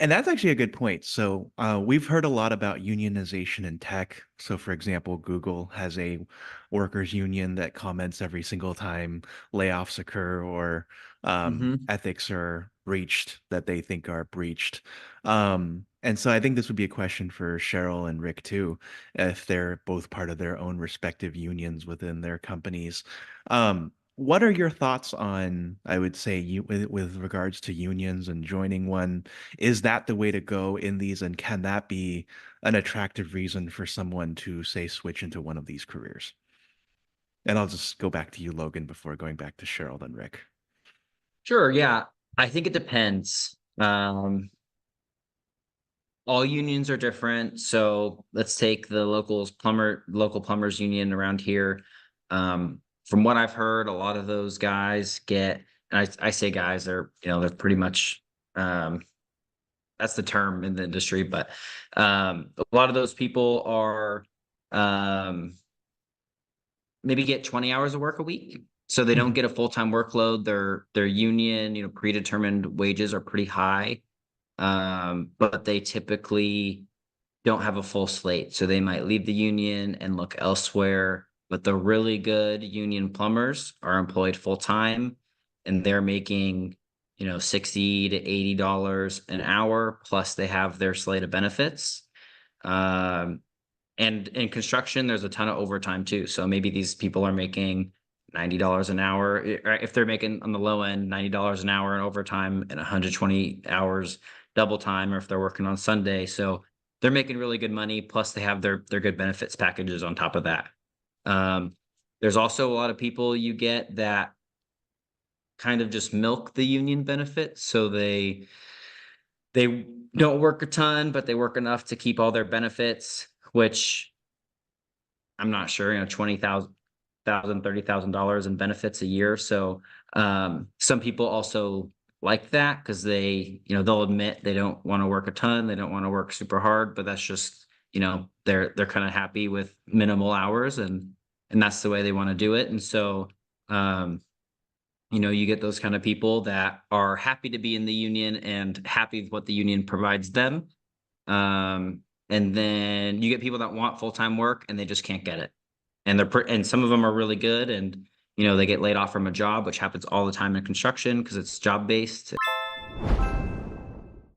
And that's actually a good point. So, we've heard a lot about unionization in tech. So, for example, Google has a workers' union that comments every single time layoffs occur or Hmm. ethics are breached that they think are breached. And so, I think this would be a question for Cheryl and Rick too, if they're both part of their own respective unions within their companies. What are your thoughts on, I would say, with regards to unions and joining one? Is that the way to go in these, and can that be an attractive reason for someone to, say, switch into one of these careers? And I'll just go back to you, Logan, before going back to Cheryl and Rick. Sure. Yeah. I think it depends. All unions are different. So let's take the local plumbers union around here. From what I've heard, a lot of those guys get, and I say guys, they're pretty much, um, that's the term in the industry, but a lot of those people are, um, maybe get 20 hours of work a week. So they don't Mhm. get a full-time workload. Their union, predetermined wages are pretty high. But they typically don't have a full slate. So they might leave the union and look elsewhere. But the really good union plumbers are employed full time and they're making, 60 to $80 an hour, plus they have their slate of benefits. Um, and in construction, there's a ton of overtime too. So maybe these people are making $90 an hour. Or if they're making on the low end $90 an hour in overtime and 120 hours double time, or if they're working on Sunday. So they're making really good money. Plus they have their good benefits packages on top of that. Um, there's also a lot of people you get that kind of just milk the union benefits. So they don't work a ton, but they work enough to keep all their benefits, which I'm not sure, 20,000, $30,000 in benefits a year. So some people also like that because they'll admit they don't want to work a ton, they don't want to work super hard, but that's just, they're kind of happy with minimal hours and that's the way they want to do it. And so um, you get those kind of people that are happy to be in the union and happy with what the union provides them. And then you get people that want full-time work and they just can't get it. And and some of them are really good and they get laid off from a job, which happens all the time in construction because it's job based.